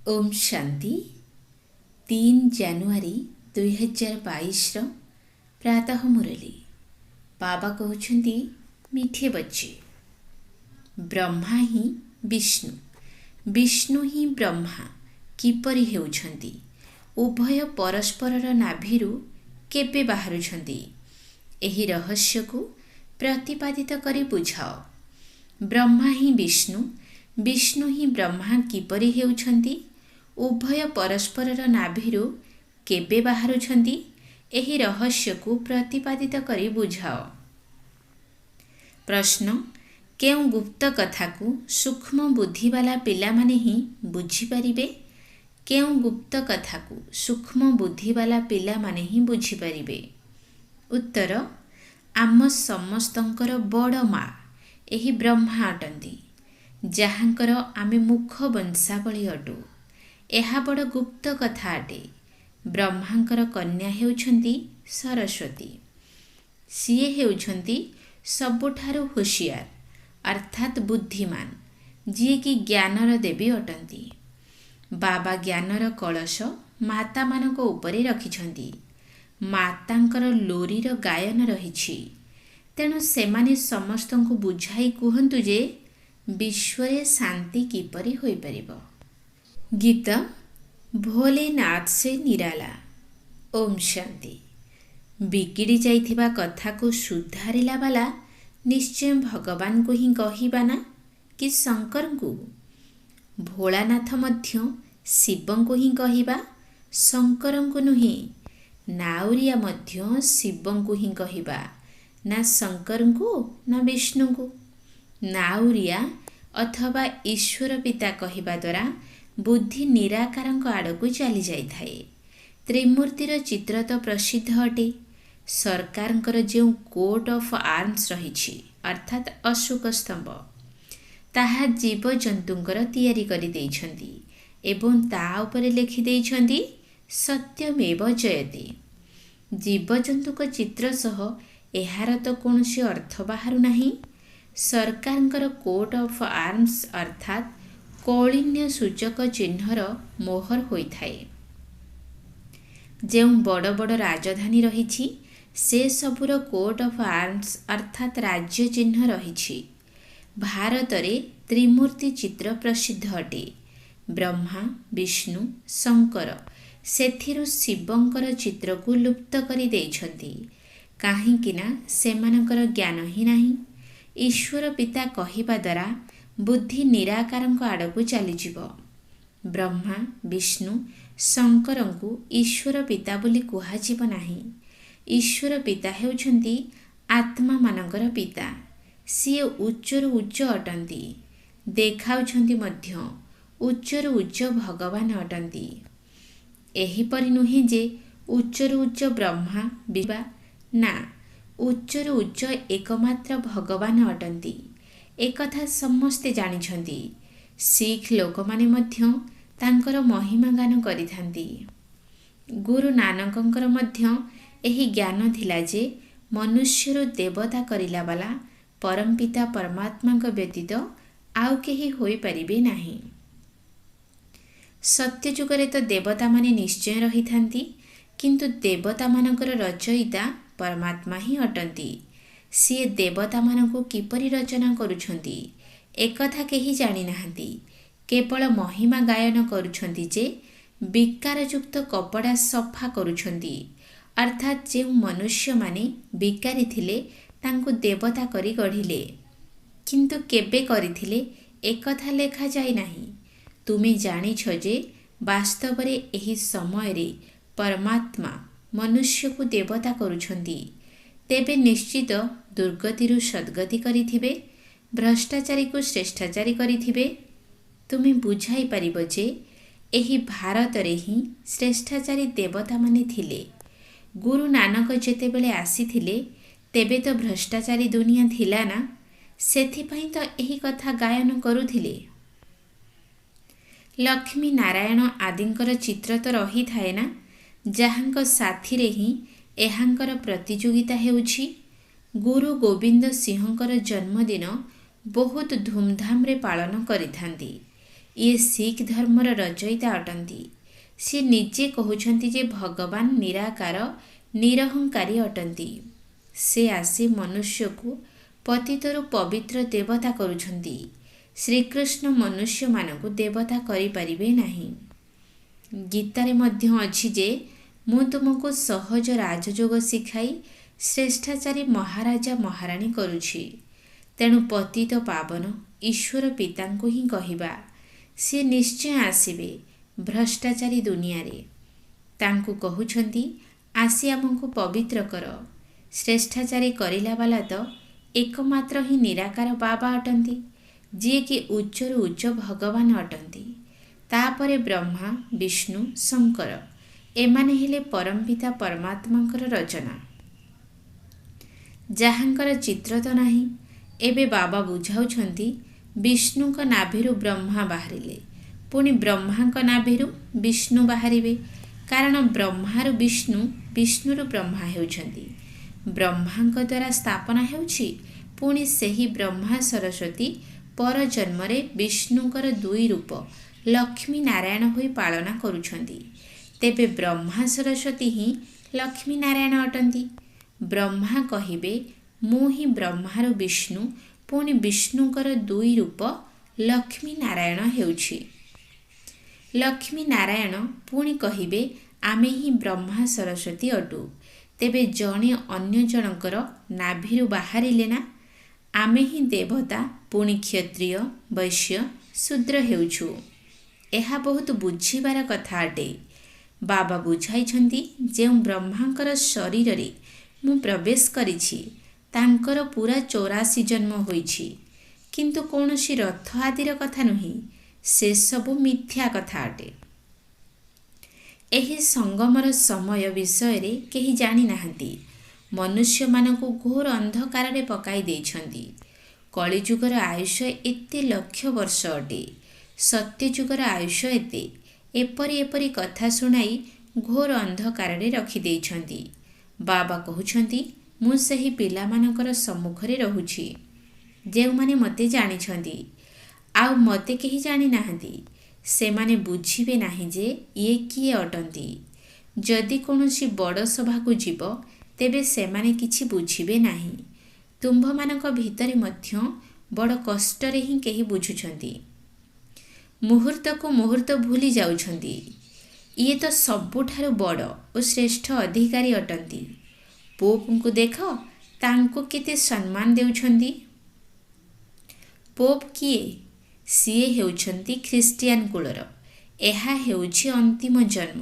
ओम शांति 3 ଜାନୁଆରୀ 2022 प्रातः मुरली बाबा कहते मीठे बच्चे ब्रह्मा ही विष्णु विष्णु ही ब्रह्मा किपरि हेउछंती उभय परस्परर नाभिरु केबे बाहरुछंती एही रहस्य को प्रतिपादित करी बुझाओ। ब्रह्मा ही विष्णु विष्णु ही ब्रह्मा किपरि हेउछंती उभय परस्परर नाभिरु केबे बाहरुछंती एही रहस्य को प्रतिपादित करी बुझाओ। प्रश्न केउं गुप्त कथा को सूक्ष्म बुद्धि वाला पिला माने ही बुझी परिबे? केउं गुप्त कथा को सूक्ष्म बुद्धि वाला पिला माने ही बुझी परिबे? उत्तर आम समस्तंकर बड़ माँ एही ब्रह्मा अटंती जहाँकर आमे मुख वंशावली अटू। एहा बड़ गुप्त कथा अटे। ब्रह्मांकर कन्या हेउछंती सरस्वती। सीए हेउछंती सबुठारु होशियार अर्थात बुद्धिमान जी कि ज्ञानर देवी अटंती। बाबा ज्ञानर कलश माता मानक उपरे रखिछंती। मातांकर लोरीर गायन रहिछि। तेणु सेमाने समस्तंकु बुझाई कुहंतु जे विश्वरे शांति किपरि होई परिबो। गीत भोलेनाथ से निराला। ओम शांति। बिगिड़ी जाइथिबा कथा को सुधारिला वाला निश्चय भगवान को ही कहिबा ना कि शंकर को? भोलानाथ मध्य शिवं को ही कहिबा शंकर को नुहे। नाउरिया मध्य शिवं को ही कहिबा ना शंकर को ना विष्णु को। नाउरिया अथवा ईश्वर पिता कहिबा द्वारा बुद्धि निराकारंक आड़कू चली जाइथाए। त्रिमूर्तिर चित्र तो प्रसिद्ध अटे। सरकारंकर जो कोट ऑफ आर्म्स रहिछि अर्थात अशोक स्तंभ ताहा जीव जंतुंकर तैयारी करि देइछंती एवं ता उपरे लिखि देइछंती सत्यमेव जयते। जीव जंतुक चित्र सह एहार तो कौनसी अर्थ बाहरु नाही। सरकारंकर कोट ऑफ आर्म्स अर्थात कौलिन्य सूचक चिन्हर मोहर होइथाए। जेउं बड़ बड़ राजधानी रहिछि से सबुर कोट ऑफ आर्म्स अर्थात राज्य चिन्ह रहिछि। भारत रे त्रिमूर्ति चित्र प्रसिद्ध अटे। ब्रह्मा विष्णु शंकर सेथिरु शिवंकर चित्र को लुप्त करि देइछंती काहेकि ना सेमानकर ज्ञान ही नाही। ईश्वर पिता कहिबा द्वारा बुद्धि निराकारंक आड़कू चलीजिव। ब्रह्मा विष्णु शंकरंकु ईश्वर पिता बोली कुहाजिब नाही। ईश्वर पिता हेउछंती आत्मा मानकर पिता। सीए उच्चरु उच्च अटंती। देखाउछंती मध्य उच्चरु उच्च भगवान अटंती। एहीपरि नुहे जे उच्चरु उच्च ब्रह्मा बिबा ना उच्चरु उच्च एकमात्र भगवान अटंती। एकथा समस्ते जानिछंती। सिख लोक माने मध्य तांकर महिमा गान करिथांती। गुरु नानकंकर मध्य एही ज्ञान थिला जे मनुष्यरु देवता करिला वाला परमपिता परमात्मा को व्यतीत आउ केही होई परिबे नाही। सत्य जुगरे तो देवता माने निश्चय रहिथांती किंतु देवता मानकर रचयिता परमात्मा ही अटंती। सीए देवता मानकु किपरि रचना करुछंती एकथा केही जानि नाहांती। केवल महिमा गायन करुछंती जे विकारयुक्त कपड़ा सफा करुछंती अर्थात जे मनुष्य माने विकारी थिले तांकु देवता करी गढ़िले किंतु केबे करिथिले एकथा लेखा जाय नाही। तुमे जानिछ जे वास्तव रे एही समय रे परमात्मा मनुष्य को देवता करुछंती तेबे निश्चित दुर्गतिरु सद्गति करिथिबे भ्रष्टाचारी को श्रेष्ठाचारी करिथिबे। तुमे बुझाई परिबो जे एही भारत रे ही श्रेष्ठाचारी देवता माने थिले। गुरु नानक जेतेबेले आसीथिले तेबे तो भ्रष्टाचारी दुनिया थिला ना सेथिपई तो एही कथा गायन करुथिले। लक्ष्मी नारायण आदिंकर चित्र तो रही थाए ना जहाँक साथी रे ही एहांकर प्रतियोगिता हेउछि। गुरु गोविंद सिंहकर जन्मदिन बहुत धूमधाम रे पालन करिथांती। ଇଏ ଶିଖ ଧର୍ମର ରଚୟିତା ଅଟନ୍ତି। ସେ ନିଜେ କହୁଛନ୍ତି ଯେ ଭଗବାନ ନିରାକାର ନିରହଙ୍କାରୀ ଅଟନ୍ତି। ସେ ଆସି ମନୁଷ୍ୟକୁ ପତିତରୁ ପବିତ୍ର ଦେବତା କରୁଛନ୍ତି। ଶ୍ରୀକୃଷ୍ଣ ମନୁଷ୍ୟମାନଙ୍କୁ ଦେବତା କରିପାରିବେ ନାହିଁ। ଗୀତାରେ ମଧ୍ୟ ଅଛି ଯେ ମୁଁ ତୁମକୁ ସହଜ ରାଜଯୋଗ ଶିଖାଇ ଶ୍ରେଷ୍ଠାଚାରୀ ମହାରାଜା ମହାରାଣୀ କରୁଛି। ତେଣୁ ପତିତ ପାବନ ଈଶ୍ୱର ପିତାଙ୍କୁ ହିଁ କହିବା। ସେ ନିଶ୍ଚୟ ଆସିବେ ଭ୍ରଷ୍ଟାଚାରୀ ଦୁନିଆରେ। ତାଙ୍କୁ କହୁଛନ୍ତି ଆସି ଆମକୁ ପବିତ୍ର କର। ଶ୍ରେଷ୍ଠାଚାରୀ କରିଲା ବାଲା ତ ଏକମାତ୍ର ହିଁ ନିରାକାର ବାବା ଅଟନ୍ତି, ଯିଏକି ଉଚ୍ଚରୁ ଉଚ୍ଚ ଭଗବାନ ଅଟନ୍ତି। ତାପରେ ବ୍ରହ୍ମା, ବିଷ୍ଣୁ, ଶଙ୍କର ଏମାନେ ହେଲେ ପରମପିତା ପରମାତ୍ମାଙ୍କର ରଚନା, ଯାହାଙ୍କର ଚିତ୍ର ତ ନାହିଁ। ଏବେ ବାବା ବୁଝାଉଛନ୍ତି ବିଷ୍ଣୁଙ୍କ ନାଭିରୁ ବ୍ରହ୍ମା ବାହାରିଲେ, ପୁଣି ବ୍ରହ୍ମାଙ୍କ ନାଭିରୁ ବିଷ୍ଣୁ ବାହାରିବେ। କାରଣ ବ୍ରହ୍ମାରୁ ବିଷ୍ଣୁ, ବିଷ୍ଣୁରୁ ବ୍ରହ୍ମା ହେଉଛନ୍ତି। ବ୍ରହ୍ମାଙ୍କ ଦ୍ୱାରା ସ୍ଥାପନା ହେଉଛି, ପୁଣି ସେହି ବ୍ରହ୍ମା ସରସ୍ୱତୀ ପରଜନ୍ମରେ ବିଷ୍ଣୁଙ୍କର ଦୁଇ ରୂପ ଲକ୍ଷ୍ମୀ ନାରାୟଣ ହୋଇ ପାଳନା କରୁଛନ୍ତି। ତେବେ ବ୍ରହ୍ମା ସରସ୍ୱତୀ ହିଁ ଲକ୍ଷ୍ମୀ ନାରାୟଣ ଅଟନ୍ତି। ବ୍ରହ୍ମା କହିବେ ମୁଁ ହିଁ ବ୍ରହ୍ମାରୁ ବିଷ୍ଣୁ, ପୁଣି ବିଷ୍ଣୁଙ୍କର ଦୁଇ ରୂପ ଲକ୍ଷ୍ମୀ ନାରାୟଣ ହେଉଛି। ଲକ୍ଷ୍ମୀ ନାରାୟଣ ପୁଣି କହିବେ ଆମେ ହିଁ ବ୍ରହ୍ମା ସରସ୍ୱତୀ ଅଟୁ। ତେବେ ଜଣେ ଅନ୍ୟ ଜଣଙ୍କର ନାଭିରୁ ବାହାରିଲେ ନା। ଆମେ ହିଁ ଦେବତା, ପୁଣି କ୍ଷତ୍ରିୟ, ବୈଶ୍ୟ, ଶୂଦ୍ର ହେଉଛୁ। ଏହା ବହୁତ ବୁଝିବାର କଥା ଅଟେ। ବାବା ବୁଝାଇଛନ୍ତି ଯେଉଁ ବ୍ରହ୍ମାଙ୍କର ଶରୀରରେ ମୁଁ ପ୍ରବେଶ କରିଛି ତାଙ୍କର ପୁରା 84 ଜନ୍ମ ହୋଇଛି, କିନ୍ତୁ କୌଣସି ରଥ ଆଦିର କଥା ନୁହେଁ। ସେସବୁ ମିଥ୍ୟା କଥା ଅଟେ। ଏହି ସଙ୍ଗମର ସମୟ ବିଷୟରେ କେହି ଜାଣିନାହାନ୍ତି। ମନୁଷ୍ୟମାନଙ୍କୁ ଘୋର ଅନ୍ଧକାରରେ ପକାଇ ଦେଇଛନ୍ତି। କଳିଯୁଗର ଆୟୁଷ ଏତେ ଲକ୍ଷ ବର୍ଷ ଅଟେ, ସତ୍ୟଯୁଗର ଆୟୁଷ ଏତେ। ଏପରି ଏପରି କଥା ଶୁଣାଇ ଘୋର ଅନ୍ଧକାରରେ ରଖିଦେଇଛନ୍ତି। ବାବା କହୁଛନ୍ତି ମୁଁ ସେହି ପିଲାମାନଙ୍କର ସମ୍ମୁଖରେ ରହୁଛି, ଯେଉଁମାନେ ମୋତେ ଜାଣିଛନ୍ତି। ଆଉ ମୋତେ କେହି ଜାଣିନାହାନ୍ତି। ସେମାନେ ବୁଝିବେ ନାହିଁ ଯେ ଇଏ କିଏ ଅଟନ୍ତି। ଯଦି କୌଣସି ବଡ଼ ସଭାକୁ ଯିବ, ତେବେ ସେମାନେ କିଛି ବୁଝିବେ ନାହିଁ। ତୁମ୍ଭମାନଙ୍କ ଭିତରେ ମଧ୍ୟ ବଡ଼ କଷ୍ଟରେ ହିଁ କେହି ବୁଝୁଛନ୍ତି। ମୁହୂର୍ତ୍ତକୁ ମୁହୂର୍ତ୍ତ ଭୁଲି ଯାଉଛନ୍ତି। ଇଏ ତ ସବୁଠାରୁ ବଡ଼ ଓ ଶ୍ରେଷ୍ଠ ଅଧିକାରୀ ଅଟନ୍ତି। ପୋପଙ୍କୁ ଦେଖ, ତାଙ୍କୁ କେତେ ସମ୍ମାନ ଦେଉଛନ୍ତି। ପୋପ୍ କିଏ? ସିଏ ହେଉଛନ୍ତି ଖ୍ରୀଷ୍ଟିଆନ କୁଳର। ଏହା ହେଉଛି ଅନ୍ତିମ ଜନ୍ମ।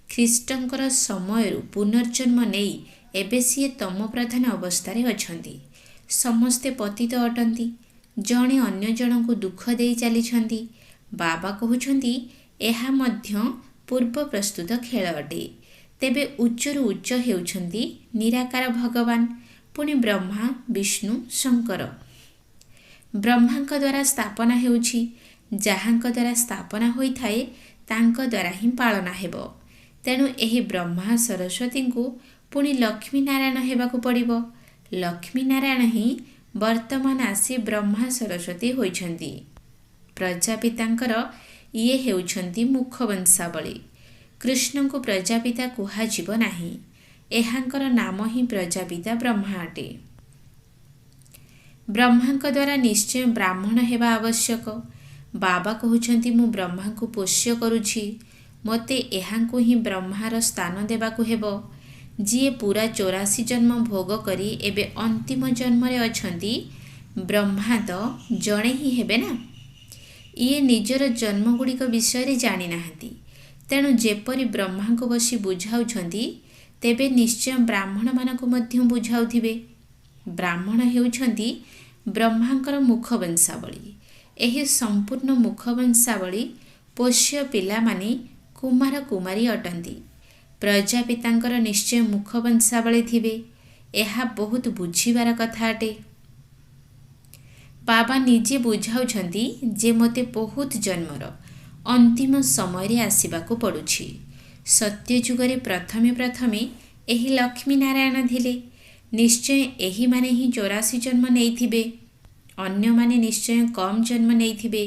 ଖ୍ରୀଷ୍ଟଙ୍କର ସମୟରୁ ପୁନର୍ଜନ୍ମ ନେଇ ଏବେ ସିଏ ତମ ପ୍ରଧାନ ଅବସ୍ଥାରେ ଅଛନ୍ତି। ସମସ୍ତେ ପତିତ ଅଟନ୍ତି। ଜଣେ ଅନ୍ୟ ଜଣଙ୍କୁ ଦୁଃଖ ଦେଇ ଚାଲିଛନ୍ତି। ବାବା କହୁଛନ୍ତି ଏହା ମଧ୍ୟ ପୂର୍ବ ପ୍ରସ୍ତୁତ ଖେଳ ଅଟେ। ତେବେ ଉଚ୍ଚରୁ ଉଚ୍ଚ ହେଉଛନ୍ତି ନିରାକାର ଭଗବାନ, ପୁଣି ବ୍ରହ୍ମା, ବିଷ୍ଣୁ, ଶଙ୍କର। ବ୍ରହ୍ମାଙ୍କ ଦ୍ୱାରା ସ୍ଥାପନା ହେଉଛି। ଯାହାଙ୍କ ଦ୍ୱାରା ସ୍ଥାପନା ହୋଇଥାଏ ତାଙ୍କ ଦ୍ୱାରା ହିଁ ପାଳନା ହେବ। ତେଣୁ ଏହି ବ୍ରହ୍ମା ସରସ୍ୱତୀଙ୍କୁ ପୁଣି ଲକ୍ଷ୍ମୀ ନାରାୟଣ ହେବାକୁ ପଡ଼ିବ। ଲକ୍ଷ୍ମୀ ନାରାୟଣ ହିଁ ବର୍ତ୍ତମାନ ଆସି ବ୍ରହ୍ମା ସରସ୍ୱତୀ ହୋଇଛନ୍ତି। ପ୍ରଜାପିତାଙ୍କର ଇଏ ହେଉଛନ୍ତି ମୁଖ ବଂଶାବଳୀ। କୃଷ୍ଣଙ୍କୁ ପ୍ରଜାପିତା କୁହାଯିବ ନାହିଁ। ଏହାଙ୍କର ନାମ ହିଁ ପ୍ରଜାପିତା ବ୍ରହ୍ମା ଅଟେ। ବ୍ରହ୍ମାଙ୍କ ଦ୍ୱାରା ନିଶ୍ଚୟ ବ୍ରାହ୍ମଣ ହେବା ଆବଶ୍ୟକ। ବାବା କହୁଛନ୍ତି ମୁଁ ବ୍ରହ୍ମାଙ୍କୁ ପୋଷ୍ୟ କରୁଛି। ମୋତେ ଏହାଙ୍କୁ ହିଁ ବ୍ରହ୍ମାର ସ୍ଥାନ ଦେବାକୁ ହେବ। ଯିଏ ପୁରା 84 ଜନ୍ମ ଭୋଗ କରି ଏବେ ଅନ୍ତିମ ଜନ୍ମରେ ଅଛନ୍ତି, ବ୍ରହ୍ମା ତ ଜଣେ ହିଁ ହେବେ ନା। ଇଏ ନିଜର ଜନ୍ମଗୁଡ଼ିକ ବିଷୟରେ ଜାଣିନାହାନ୍ତି। ତେଣୁ ଯେପରି ବ୍ରହ୍ମାଙ୍କୁ ବସି ବୁଝାଉଛନ୍ତି, ତେବେ ନିଶ୍ଚୟ ବ୍ରାହ୍ମଣମାନଙ୍କୁ ମଧ୍ୟ ବୁଝାଉଥିବେ। ବ୍ରାହ୍ମଣ ହେଉଛନ୍ତି ବ୍ରହ୍ମାଙ୍କର ମୁଖ ବଂଶାବଳୀ। ଏହି ସମ୍ପୂର୍ଣ୍ଣ ମୁଖ ବଂଶାବଳୀ ପୋଷ୍ୟ ପିଲାମାନେ କୁମାର କୁମାରୀ ଅଟନ୍ତି। ପ୍ରଜାପିତାଙ୍କର ନିଶ୍ଚୟ ମୁଖ ବଂଶାବଳୀ ଥିବେ। ଏହା ବହୁତ ବୁଝିବାର କଥା ଅଟେ। ବାବା ନିଜେ ବୁଝାଉଛନ୍ତି ଯେ ମୋତେ ବହୁତ ଜନ୍ମର ଅନ୍ତିମ ସମୟରେ ଆସିବାକୁ ପଡ଼ୁଛି। ସତ୍ୟଯୁଗରେ ପ୍ରଥମେ ପ୍ରଥମେ ଏହି ଲକ୍ଷ୍ମୀ ନାରାୟଣ ଥିଲେ। ନିଶ୍ଚୟ ଏହିମାନେ ହିଁ 84 ଜନ୍ମ ନେଇଥିବେ। ଅନ୍ୟମାନେ ନିଶ୍ଚୟ କମ୍ ଜନ୍ମ ନେଇଥିବେ।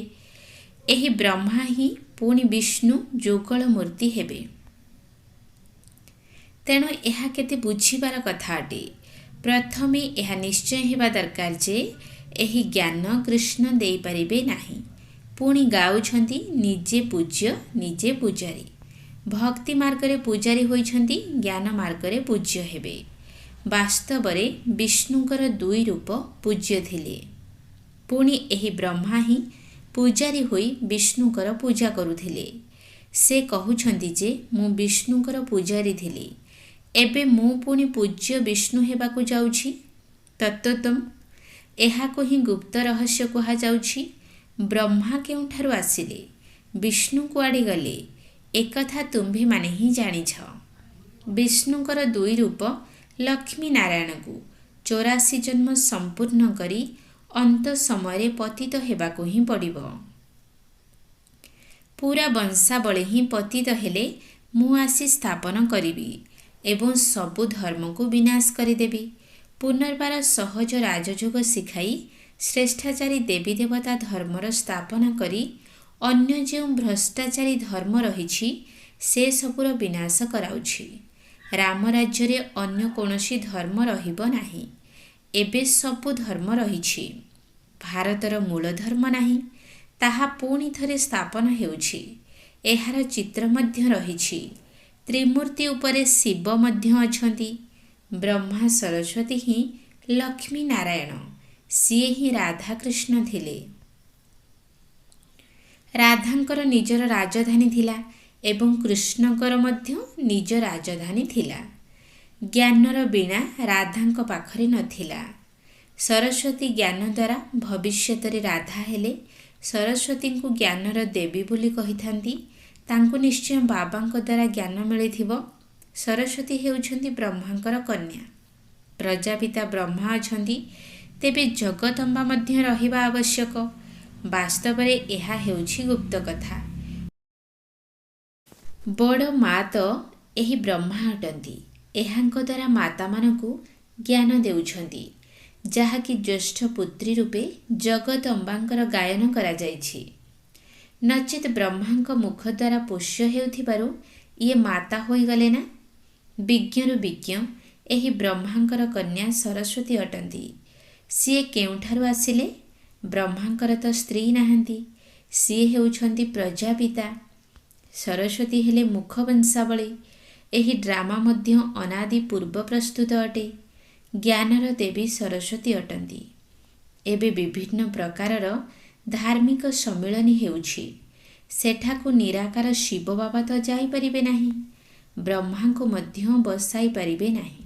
ଏହି ବ୍ରହ୍ମା ହିଁ ପୁଣି ବିଷ୍ଣୁ ଯୁଗଳ ମୂର୍ତ୍ତି ହେବେ। ତେଣୁ ଏହା କେତେ ବୁଝିବାର କଥା ଅଟେ। ପ୍ରଥମେ ଏହା ନିଶ୍ଚୟ ହେବା ଦରକାର ଯେ ଏହି ଜ୍ଞାନ କୃଷ୍ଣ ଦେଇପାରିବେ ନାହିଁ। ପୁଣି ଗାଉଛନ୍ତି ନିଜେ ପୂଜ୍ୟ ନିଜେ ପୂଜାରୀ। ଭକ୍ତି ମାର୍ଗରେ ପୂଜାରୀ ହୋଇଛନ୍ତି, ଜ୍ଞାନ ମାର୍ଗରେ ପୂଜ୍ୟ ହେବେ। ବାସ୍ତବରେ ବିଷ୍ଣୁଙ୍କର ଦୁଇ ରୂପ ପୂଜ୍ୟ ଥିଲେ। ପୁଣି ଏହି ବ୍ରହ୍ମା ହିଁ ପୂଜାରୀ ହୋଇ ବିଷ୍ଣୁଙ୍କର ପୂଜା କରୁଥିଲେ। ସେ କହୁଛନ୍ତି ଯେ ମୁଁ ବିଷ୍ଣୁଙ୍କର ପୂଜାରୀ ଥିଲି, ଏବେ ମୁଁ ପୁଣି ପୂଜ୍ୟ ବିଷ୍ଣୁ ହେବାକୁ ଯାଉଛି। ତତ୍ତ୍ୱତମ୍ ଏହାକୁ ହିଁ ଗୁପ୍ତ ରହସ୍ୟ କୁହାଯାଉଛି। ବ୍ରହ୍ମା କେଉଁଠାରୁ ଆସିଲେ, ବିଷ୍ଣୁ କୁଆଡ଼େ ଗଲେ, ଏକଥା ତୁମ୍ଭେମାନେ ହିଁ ଜାଣିଛ। ବିଷ୍ଣୁଙ୍କର ଦୁଇ ରୂପ ଲକ୍ଷ୍ମୀ ନାରାୟଣକୁ 84 ଜନ୍ମ ସମ୍ପୂର୍ଣ୍ଣ କରି ଅନ୍ତ ସମୟରେ ପତିତ ହେବାକୁ ହିଁ ପଡ଼ିବ। ପୁରା ବଂଶାବଳୀ ହିଁ ପତିତ ହେଲେ ମୁଁ ଆସି ସ୍ଥାପନ କରିବି ଏବଂ ସବୁ ଧର୍ମକୁ ବିନାଶ କରିଦେବି। ପୁନର୍ବାର ସହଜ ରାଜଯୋଗ ଶିଖାଇ ଶ୍ରେଷ୍ଠାଚାରୀ ଦେବୀ ଦେବତା ଧର୍ମର ସ୍ଥାପନା କରି ଅନ୍ୟ ଯେଉଁ ଭ୍ରଷ୍ଟାଚାରୀ ଧର୍ମ ରହିଛି ସେସବୁର ବିନାଶ କରାଉଛି। ରାମ ରାଜ୍ୟରେ ଅନ୍ୟ କୌଣସି ଧର୍ମ ରହିବ ନାହିଁ। ଏବେ ସବୁ ଧର୍ମ ରହିଛି। ଭାରତର ମୂଳ ଧର୍ମ ନାହିଁ, ତାହା ପୁଣି ଥରେ ସ୍ଥାପନ ହେଉଛି। ଏହାର ଚିତ୍ର ମଧ୍ୟ ରହିଛି। ତ୍ରିମୂର୍ତ୍ତି ଉପରେ ଶିବ ମଧ୍ୟ ଅଛନ୍ତି। ବ୍ରହ୍ମା ସରସ୍ୱତୀ ହିଁ ଲକ୍ଷ୍ମୀ ନାରାୟଣ, ସିଏ ହିଁ ରାଧାକୃଷ୍ଣ ଥିଲେ। ରାଧାଙ୍କର ନିଜର ରାଜଧାନୀ ଥିଲା ଏବଂ କୃଷ୍ଣଙ୍କର ମଧ୍ୟ ନିଜ ରାଜଧାନୀ ଥିଲା। ଜ୍ଞାନର ବୀଣା ରାଧାଙ୍କ ପାଖରେ ନଥିଲା। ସରସ୍ୱତୀ ଜ୍ଞାନ ଦ୍ୱାରା ଭବିଷ୍ୟତରେ ରାଧା ହେଲେ। ସରସ୍ୱତୀଙ୍କୁ ଜ୍ଞାନର ଦେବୀ ବୋଲି କହିଥାନ୍ତି। ତାଙ୍କୁ ନିଶ୍ଚୟ ବାବାଙ୍କ ଦ୍ୱାରା ଜ୍ଞାନ ମିଳିଥିବ। ସରସ୍ୱତୀ ହେଉଛନ୍ତି ବ୍ରହ୍ମାଙ୍କର କନ୍ୟା। ପ୍ରଜାପିତା ବ୍ରହ୍ମା ଅଛନ୍ତି, ତେବେ ଜଗଦମ୍ବା ମଧ୍ୟ ରହିବା ଆବଶ୍ୟକ। ବାସ୍ତବରେ ଏହା ହେଉଛି ଗୁପ୍ତ କଥା। ବଡ଼ ମା ତ ଏହି ବ୍ରହ୍ମା ଅଟନ୍ତି। ଏହାଙ୍କ ଦ୍ୱାରା ମାତାମାନଙ୍କୁ ଜ୍ଞାନ ଦେଉଛନ୍ତି, ଯାହାକି ଜ୍ୟେଷ୍ଠ ପୁତ୍ରୀ ରୂପେ ଜଗଦମ୍ବାଙ୍କର ଗାୟନ କରାଯାଇଛି। ନଚେତ୍ ବ୍ରହ୍ମାଙ୍କ ମୁଖ ଦ୍ୱାରା ପୋଷ୍ୟ ହେଉଥିବାରୁ ଇଏ ମାତା ହୋଇଗଲେ ନା। ବିଜ୍ଞରୁ ବିଜ୍ଞ ଏହି ବ୍ରହ୍ମାଙ୍କର କନ୍ୟା ସରସ୍ୱତୀ ଅଟନ୍ତି। ସିଏ କେଉଁଠାରୁ ଆସିଲେ? ବ୍ରହ୍ମାଙ୍କର ତ ସ୍ତ୍ରୀ ନାହାନ୍ତି, ସିଏ ହେଉଛନ୍ତି ପ୍ରଜାପିତା। ସରସ୍ୱତୀ ହେଲେ ମୁଖ ବଂଶାବଳୀ। ଏହି ଡ୍ରାମା ମଧ୍ୟ ଅନାଦି ପୂର୍ବ ପ୍ରସ୍ତୁତ ଅଟେ। ଜ୍ଞାନର ଦେବୀ ସରସ୍ୱତୀ ଅଟନ୍ତି। ଏବେ ବିଭିନ୍ନ ପ୍ରକାରର ଧାର୍ମିକ ସମ୍ମିଳନୀ ହେଉଛି। ସେଠାକୁ ନିରାକାର ଶିବ ବାବା ତ ଯାଇପାରିବେ ନାହିଁ, ବ୍ରହ୍ମାଙ୍କୁ ମଧ୍ୟ ବସାଇ ପାରିବେ ନାହିଁ।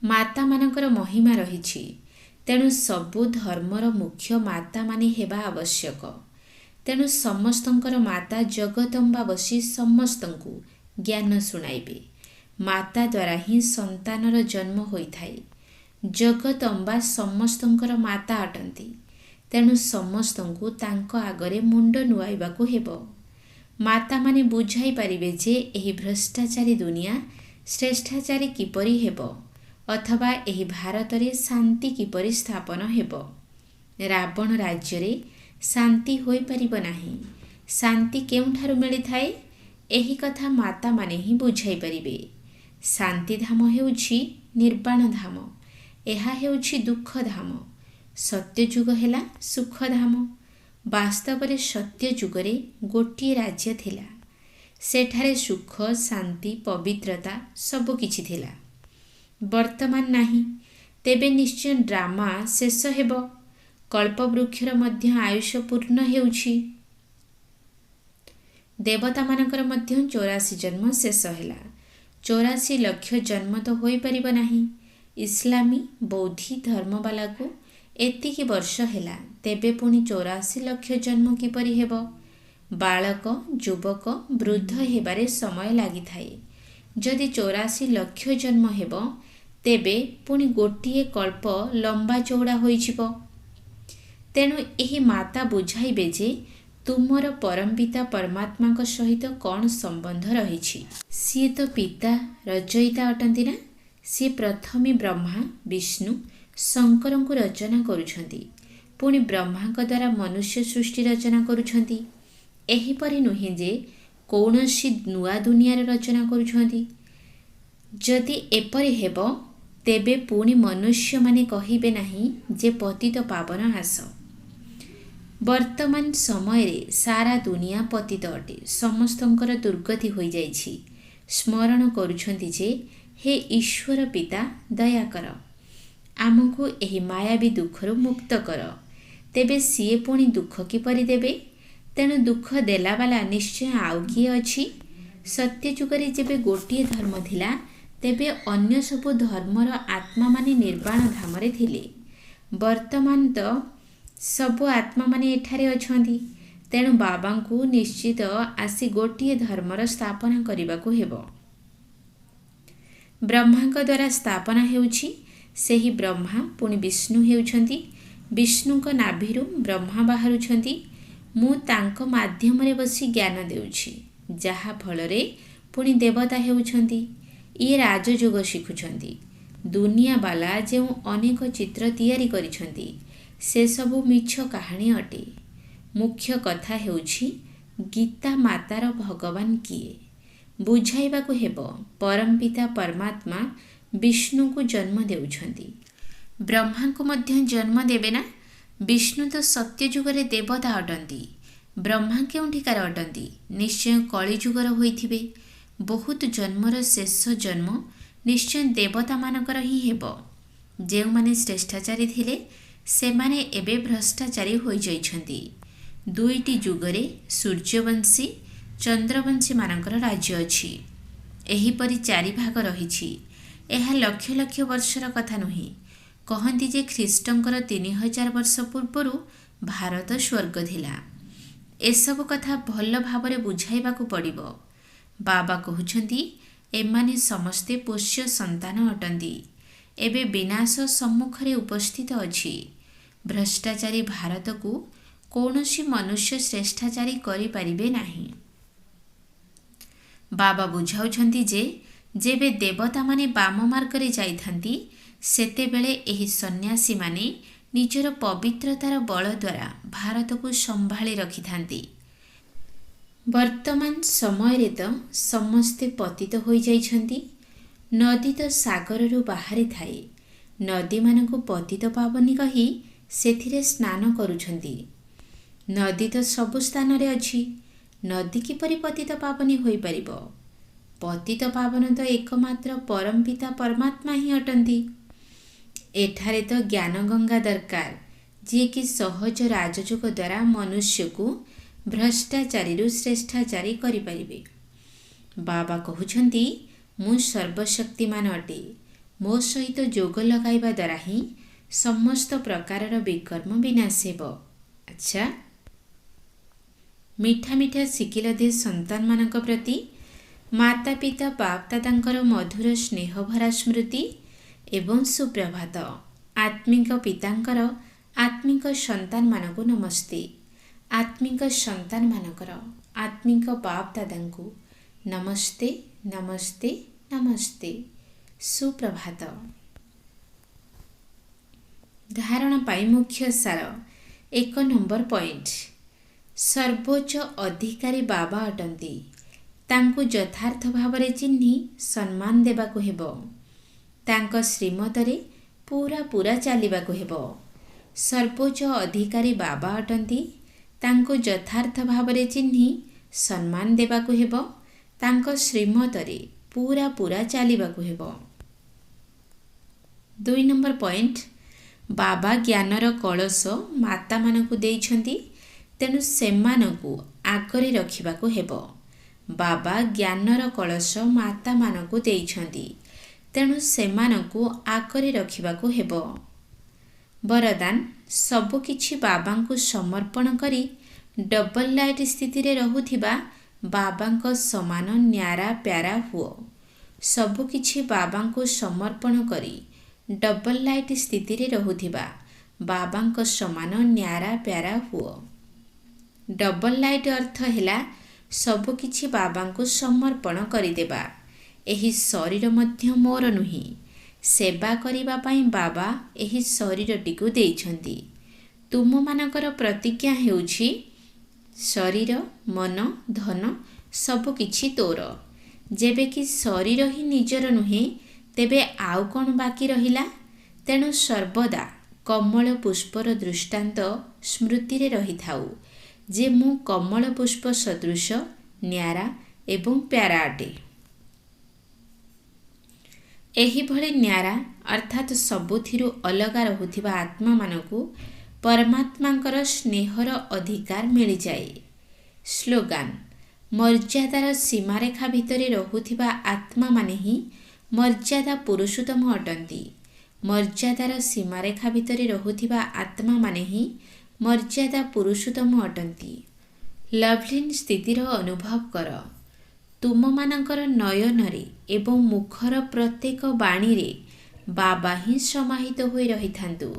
ମାତାମାନଙ୍କର ମହିମା ରହିଛି। ତେଣୁ ସବୁ ଧର୍ମର ମୁଖ୍ୟ ମାତାମାନେ ହେବା ଆବଶ୍ୟକ। ତେଣୁ ସମସ୍ତଙ୍କର ମାତା ଜଗଦମ୍ବା ବସି ସମସ୍ତଙ୍କୁ ଜ୍ଞାନ ଶୁଣାଇବେ। ମାତା ଦ୍ୱାରା ହିଁ ସନ୍ତାନର ଜନ୍ମ ହୋଇଥାଏ। ଜଗଦମ୍ବା ସମସ୍ତଙ୍କର ମାତା ଅଟନ୍ତି। ତେଣୁ ସମସ୍ତଙ୍କୁ ତାଙ୍କ ଆଗରେ ମୁଣ୍ଡ ନୁଆଇବାକୁ ହେବ। ମାତାମାନେ ବୁଝାଇ ପାରିବେ ଯେ ଏହି ଭ୍ରଷ୍ଟାଚାରୀ ଦୁନିଆ ଶ୍ରେଷ୍ଠାଚାରୀ କିପରି ହେବ, ଅଥବା ଏହି ଭାରତରେ ଶାନ୍ତି କିପରି ସ୍ଥାପନ ହେବ। ରାବଣ ରାଜ୍ୟରେ ଶାନ୍ତି ହୋଇପାରିବ ନାହିଁ। ଶାନ୍ତି କେଉଁଠାରୁ ମିଳିଥାଏ, ଏହି କଥା ମାତାମାନେ ହିଁ ବୁଝାଇ ପାରିବେ। ଶାନ୍ତିଧାମ ହେଉଛି ନିର୍ବାଣ ଧାମ, ଏହା ହେଉଛି ଦୁଃଖଧାମ। ସତ୍ୟଯୁଗ ହେଲା ସୁଖଧାମ। ବାସ୍ତବରେ ସତ୍ୟଯୁଗରେ ଗୋଟିଏ ରାଜ୍ୟ ଥିଲା। ସେଠାରେ ସୁଖ, ଶାନ୍ତି, ପବିତ୍ରତା ସବୁକିଛି ଥିଲା। ବର୍ତ୍ତମାନ ନାହିଁ। ତେବେ ନିଶ୍ଚୟ ଡ୍ରାମା ଶେଷ ହେବ। କଳ୍ପବୃକ୍ଷର ମଧ୍ୟ ଆୟୁଷ ପୂର୍ଣ୍ଣ ହେଉଛି। ଦେବତାମାନଙ୍କର ମଧ୍ୟ 84 ଜନ୍ମ ଶେଷ ହେଲା। 84 ଲକ୍ଷ ଜନ୍ମ ତ ହୋଇପାରିବ ନାହିଁ। ଇସଲାମୀ ବୌଦ୍ଧୀ ଧର୍ମବାଲାକୁ ଏତିକି ବର୍ଷ ହେଲା, ତେବେ ପୁଣି 84 ଲକ୍ଷ ଜନ୍ମ କିପରି ହେବ? ବାଳକ, ଯୁବକ, ବୃଦ୍ଧ ହେବାରେ ସମୟ ଲାଗିଥାଏ। ଯଦି 84 ଲକ୍ଷ ଜନ୍ମ ହେବ, ତେବେ ପୁଣି ଗୋଟିଏ କଳ୍ପ ଲମ୍ବା ଚଉଡ଼ା ହୋଇଯିବ। ତେଣୁ ଏହି ମାତା ବୁଝାଇବେ ଯେ ତୁମର ପରମପିତା ପରମାତ୍ମାଙ୍କ ସହିତ କ'ଣ ସମ୍ବନ୍ଧ ରହିଛି। ସିଏ ତ ପିତା ରଚୟିତା ଅଟନ୍ତି ନା। ସିଏ ପ୍ରଥମେ ବ୍ରହ୍ମା, ବିଷ୍ଣୁ, ଶଙ୍କରଙ୍କୁ ରଚନା କରୁଛନ୍ତି। पुणी ब्रह्माଙ୍କ द्वारा मनुष्य सृष्टि रचना करुछंती। एहीपरि नुहे जे कौनसी नुआ दुनियार रचना करुछंती। जदि एपरि हेब तेबे पुणी मनुष्य माने कहिबे नहीं जे पतित पावन हास। वर्तमान समय रे सारा दुनिया पतित अटे, समस्तंकर दुर्गति होई जाइछि। स्मरण करुछंती जे हे ईश्वर पिता दया कर, आमको एही मायावी दुखरु मुक्त कर। तेबे सीए पुणी दुख किपरि देबे? तेणु दुख देला वाला निश्चय आउ किए अछि। सत्य जुगरे जेबे गोटिए धर्म थिला तेबे अन्य सबु धर्मर आत्मा माने निर्वाण धामरे थिले। वर्तमान तो सबु आत्मा माने एठारे अछंती। तेणु बाबांकु निश्चित आसी गोटिए धर्मर स्थापना करिबाकु हेबो। ब्रह्मांक द्वारा स्थापना हेउछि। सेही ब्रह्मा पुणी विष्णु हेउछंती। विष्णुक नाभिरु ब्रह्मा बाहरुछंती। मु तांको माध्यमरे बसी ज्ञान देउछि, जाहा फलरे पुणी देवता हेउछंती। ये राजयोग शिखुछंती। दुनिया बाला जे अनेक चित्र तैयारी करिछंती से सबु मिछ कहानी अटे। मुख्य कथा हेउछि गीता मातार भगवान किए बुझाइबाकु हेबो। परमपिता परमात्मा विष्णु को जन्म देउछंती, ब्रह्मा को मध्य जन्म देबे ना। विष्णु तो सत्य जुगरे देवता अटंती। ब्रह्मा केउंठिकार अटंती? निश्चय कली जुगर होइथिबे। बहुत जन्मर शेष जन्म निश्चय देवता मानकर ही हेबो। जेउ माने श्रेष्ठाचारी थिले से माने एबे भ्रष्टाचारी होई जाइछंती। दुईटी जुगरे सूर्यवंशी चंद्रवंशी मानकर राज्य अछि। एहीपरि चारि भाग रहिछि। एहा लक्ष लक्ष वर्षर कथा नुहे। कहती जे ख्रीष्टंकर 3000 वर्ष पूर्वरु भारत स्वर्ग थिला। एसबु कथा भल भावरे बुझाइबाकु पड़िबो। बाबा कहउछंती एमाने समस्ते पोष्य संतान अटंती। एबे विनाश सम्मुखरे उपस्थित अछि। भ्रष्टाचारी भारत को कौनसी मनुष्य श्रेष्ठाचारी करि परिबे नाही। बाबा बुझाउछंती जे जेबे देवता माने बाम मार्गरे जाइथांती सेतेबेले एही सन्यासी माने निजर पवित्रतार बल द्वारा भारत को संभाली रखिथांती। वर्तमान समय रे तो समस्ते पतित होई जाइछंती। नदी तो सागररु बाहरी थाए। नदी मानकु पतित पावनी कही सेथिरे स्नान करुछंती। नदी तो सबु स्थान रे अछि। नदी किपरि पतित पावनी होई परिबो? पतित पावन तो एकमात्र परमपिता परमात्मा ही अटंती। एठारे तो ज्ञान गंगा दरकार, जे कि सहज राजयोग द्वारा मनुष्य को भ्रष्टाचारी श्रेष्ठाचारी करि परिबे। बाबा कहउछंती मु सर्वशक्तिमान अटे। मो सहित जोग लगाइबा द्वारा ही समस्त प्रकारर विकर्म विनाश हेबो। अच्छा, मिठा मिठा शिकिल दे संतान मानक प्रति माता पिता बाप दादांकर मधुर स्नेह भरा स्मृति एवं सुप्रभात। आत्मिक पितांकर आत्मिक संतान मानकु नमस्ते। आत्मिक संतान मानकर आत्मिक बाप दादांकु नमस्ते नमस्ते नमस्ते। सुप्रभात। धारणा पाई मुख्य सार 1 नंबर पॉइंट। सर्वोच्च अधिकारी बाबा अटंती। तांकु यथार्थ भावरे चिन्ही सम्मान देबाकु हेबो। तांको श्रीमतरे पूरा पूरा चलिबाकु हेबो। सर्वोच्च अधिकारी बाबा अटंती। तांको यथार्थ भावरे चिन्ही सम्मान देबाकु हेबो। तांको श्रीमतरे पूरा पूरा चलिबाकु हेबो। 2 नंबर पॉइंट। बाबा ज्ञानर कलश माता मानकु देइछंती, तेनु सेमानकु आगरे रखिबाकु हेबो। बाबा ज्ञानर कलश माता मानकु देइछंती, तेणु सेमानकु आगरे रखिबाकु हेबो। वरदान सबु किछि बाबांकु समर्पण करी डबल लाइट स्थिति रे रहुथिबा बाबांको समान न्यारा प्यारा हुओ। सबु किछि बाबांकु समर्पण करी डबल लाइट स्थिति रे रहुथिबा बाबांको समान न्यारा प्यारा हुओ। डबल लाइट अर्थ हैला सबु किछि बाबांकु समर्पण करिदेबा। एही शरीर मध्य मोर नुही। सेवा करिबा पई बाबा एही शरीरटिकु देइछंती। ତୁମମାନଙ୍କର ପ୍ରତିଜ୍ଞା ହେଉଛି ଶରୀର ମନ ଧନ ସବୁକିଛି ତୋର। ଯେବେ କି ଶରୀର ହିଁ ନିଜର ନୁହେଁ ତେବେ ଆଉ କ'ଣ ବାକି ରହିଲା? ତେଣୁ ସର୍ବଦା କମଳ ପୁଷ୍ପର ଦୃଷ୍ଟାନ୍ତ ସ୍ମୃତିରେ ରହିଥାଉ ଯେ ମୁଁ କମଳ ପୁଷ୍ପ ସଦୃଶ ନ୍ୟାରା ଏବଂ ପ୍ୟାରା ଅଟେ। ଏହିଭଳି ନ୍ୟାରା ଅର୍ଥାତ୍ ସବୁଥିରୁ ଅଲଗା ରହୁଥିବା ଆତ୍ମାମାନଙ୍କୁ ପରମାତ୍ମାଙ୍କର ସ୍ନେହର ଅଧିକାର ମିଳିଯାଏ। ସ୍ଲୋଗାନ: ମର୍ଯ୍ୟାଦାର ସୀମାରେଖା ଭିତରେ ରହୁଥିବା ଆତ୍ମାମାନେ ହିଁ ମର୍ଯ୍ୟାଦା ପୁରୁଷୋତ୍ତମ ଅଟନ୍ତି। ମର୍ଯ୍ୟାଦାର ସୀମାରେଖା ଭିତରେ ରହୁଥିବା ଆତ୍ମାମାନେ ହିଁ ମର୍ଯ୍ୟାଦା ପୁରୁଷୋତ୍ତମ ଅଟନ୍ତି। ଲଭ୍ଲିନ୍ ସ୍ଥିତିର ଅନୁଭବ କର। ତୁମମାନଙ୍କର ନୟନରେ ଏବଂ ମୁଖର ପ୍ରତ୍ୟେକ ବାଣୀରେ ବାବା ହିଁ ସମାହିତ ହୋଇ ରହିଥାନ୍ତୁ।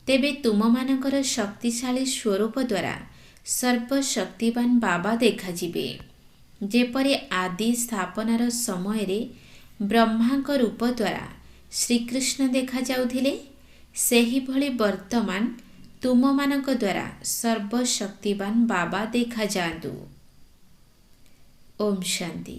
ତେବେ ତୁମମାନଙ୍କର ଶକ୍ତିଶାଳୀ ସ୍ୱରୂପ ଦ୍ୱାରା ସର୍ବଶକ୍ତିବାନ ବାବା ଦେଖାଯିବେ। ଯେପରି ଆଦି ସ୍ଥାପନାର ସମୟରେ ବ୍ରହ୍ମାଙ୍କ ରୂପ ଦ୍ୱାରା ଶ୍ରୀକୃଷ୍ଣ ଦେଖାଯାଉଥିଲେ, ସେହିଭଳି ବର୍ତ୍ତମାନ ତୁମମାନଙ୍କ ଦ୍ୱାରା ସର୍ବଶକ୍ତିବାନ ବାବା ଦେଖାଯାଆନ୍ତୁ। ଓମ୍ ଶାନ୍ତି।